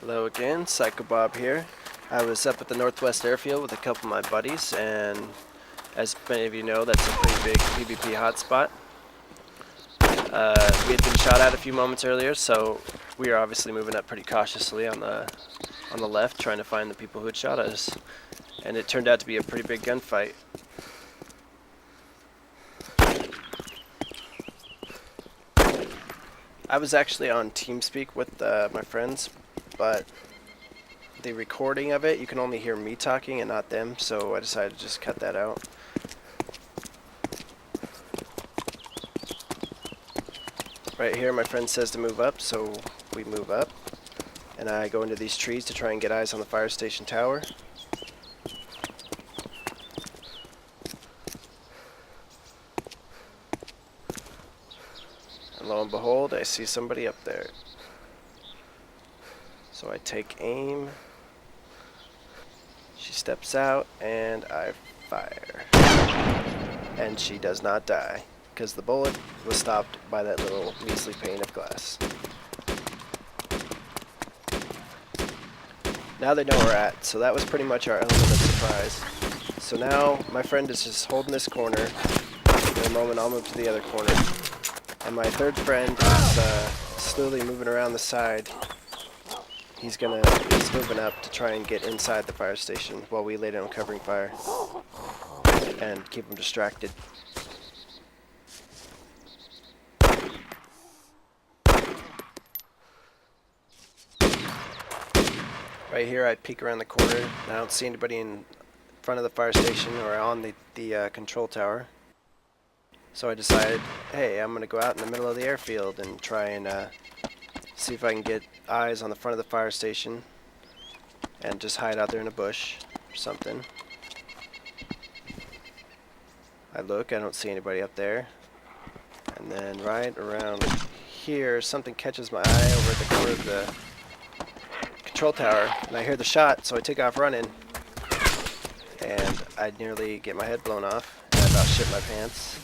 Hello again, Psychobob here. I was up at the Northwest Airfield with a couple of my buddies, and as many of you know, that's a pretty big PvP hotspot. We had been shot at a few moments earlier, so we are obviously moving up pretty cautiously on the left, trying to find the people who had shot at us. And it turned out to be a pretty big gunfight. I was actually on TeamSpeak with my friends, but the recording of it, you can only hear me talking and not them, so I decided to just cut that out. Right here, my friend says to move up, so we move up. And I go into these trees to try and get eyes on the fire station tower. And lo and behold, I see somebody up there. So I take aim. She steps out, and I fire. And she does not die, because the bullet was stopped by that little measly pane of glass. Now they know where we're at, so that was pretty much our element of surprise. So now my friend is just holding this corner. In a moment I'll move to the other corner. And my third friend is slowly moving around the side. He's moving up to try and get inside the fire station while we lay down covering fire and keep him distracted. Right here I peek around the corner and I don't see anybody in front of the fire station or on the control tower. So I decided, hey, I'm going to go out in the middle of the airfield and try and see if I can get eyes on the front of the fire station and just hide out there in a bush or something. I look, I don't see anybody up there. And then right around here, something catches my eye over at the corner of the control tower, and I hear the shot, so I take off running. And I nearly get my head blown off, and I about shit my pants.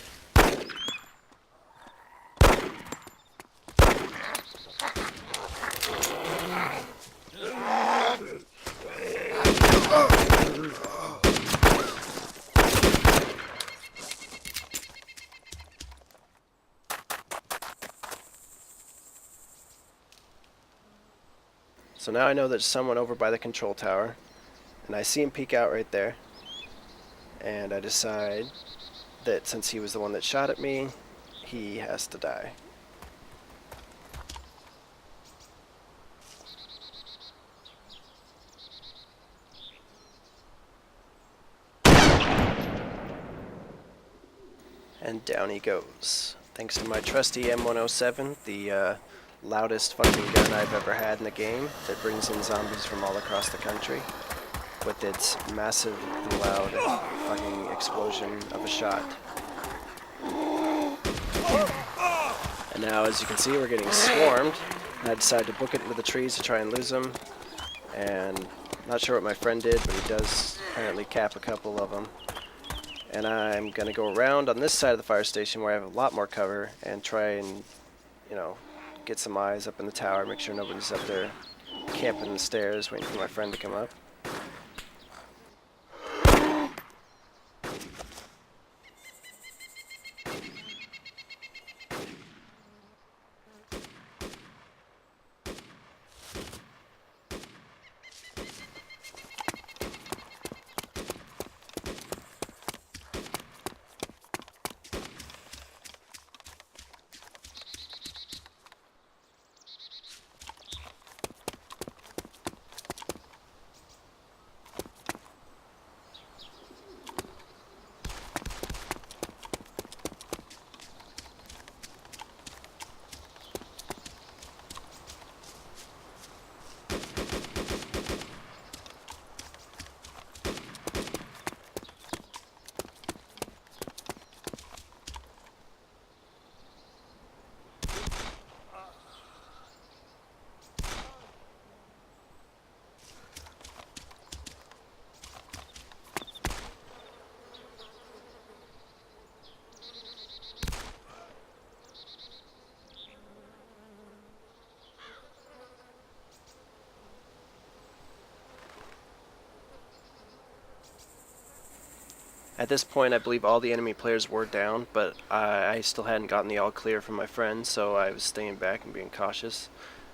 So now I know there's someone over by the control tower, and I see him peek out right there, and I decide that since he was the one that shot at me, he has to die. And down he goes. Thanks to my trusty M107, the loudest fucking gun I've ever had in a game that brings in zombies from all across the country with its massive and loud fucking explosion of a shot. And now, as you can see, we're getting swarmed, and I decided to book it into the trees to try and lose them. And not sure what my friend did, but he does apparently cap a couple of them. And I'm gonna go around on this side of the fire station where I have a lot more cover and try and, get some eyes up in the tower, make sure nobody's up there camping the stairs waiting for my friend to come up. At this point, I believe all the enemy players were down, but I still hadn't gotten the all clear from my friend, so I was staying back and being cautious,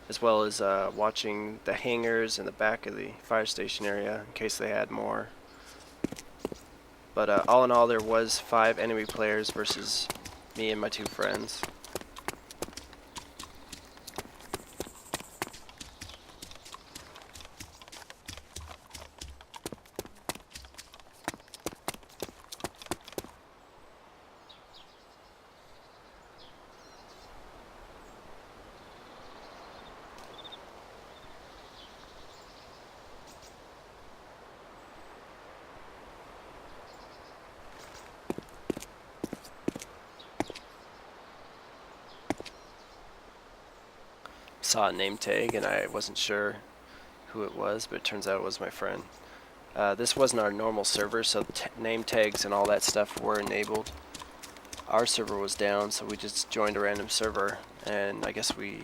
as well as watching the hangars in the back of the fire station area in case they had more. But all in all, there was 5 enemy players versus me and my 2 friends. Saw a name tag and I wasn't sure who it was, but it turns out it was my friend. This wasn't our normal server, so name tags and all that stuff were enabled. Our server was down, so we just joined a random server, and I guess we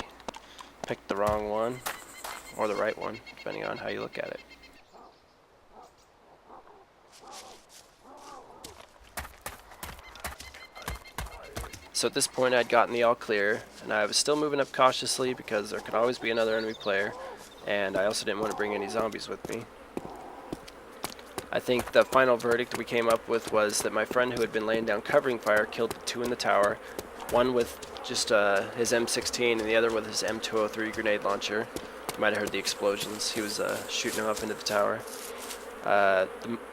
picked the wrong one, or the right one, depending on how you look at it. So at this point I'd gotten the all clear, and I was still moving up cautiously because there could always be another enemy player, and I also didn't want to bring any zombies with me. I think the final verdict we came up with was that my friend who had been laying down covering fire killed 2 in the tower, one with just his M16 and the other with his M203 grenade launcher. You might have heard the explosions. He was shooting them up into the tower.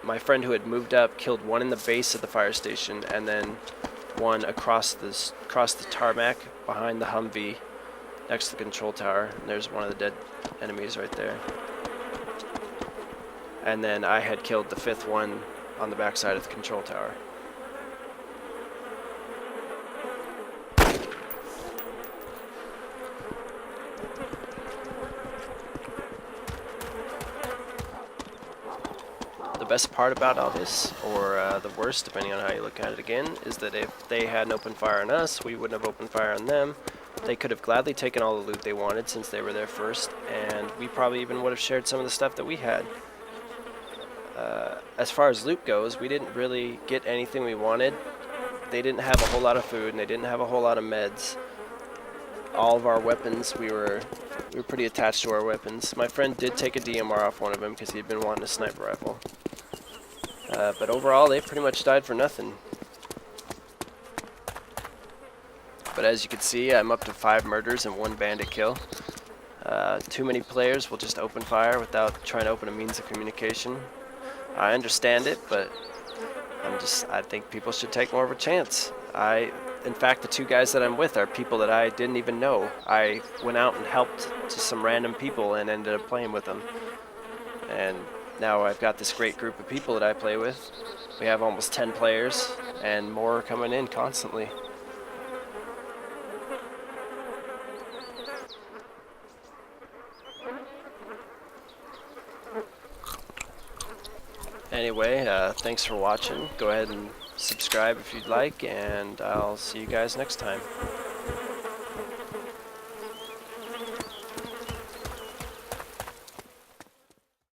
My friend who had moved up killed 1 in the base of the fire station, and then 1 across the tarmac behind the Humvee next to the control tower. And there's one of the dead enemies right there. And then I had killed the 5th one on the backside of the control tower. The best part about all this, or the worst, depending on how you look at it again, is that if they hadn't opened fire on us, we wouldn't have opened fire on them. They could have gladly taken all the loot they wanted since they were there first, and we probably even would have shared some of the stuff that we had. As far as loot goes, we didn't really get anything we wanted. They didn't have a whole lot of food, and they didn't have a whole lot of meds. All of our weapons, we were pretty attached to our weapons. My friend did take a DMR off one of them because he'd been wanting a sniper rifle. But overall, they pretty much died for nothing. But as you can see, I'm up to 5 murders and 1 bandit kill. Too many players will just open fire without trying to open a means of communication. I understand it, but I think people should take more of a chance. In fact, the 2 guys that I'm with are people that I didn't even know. I went out and helped to some random people and ended up playing with them. And now I've got this great group of people that I play with. We have almost 10 players, and more are coming in constantly. Anyway, thanks for watching. Go ahead and subscribe if you'd like, and I'll see you guys next time.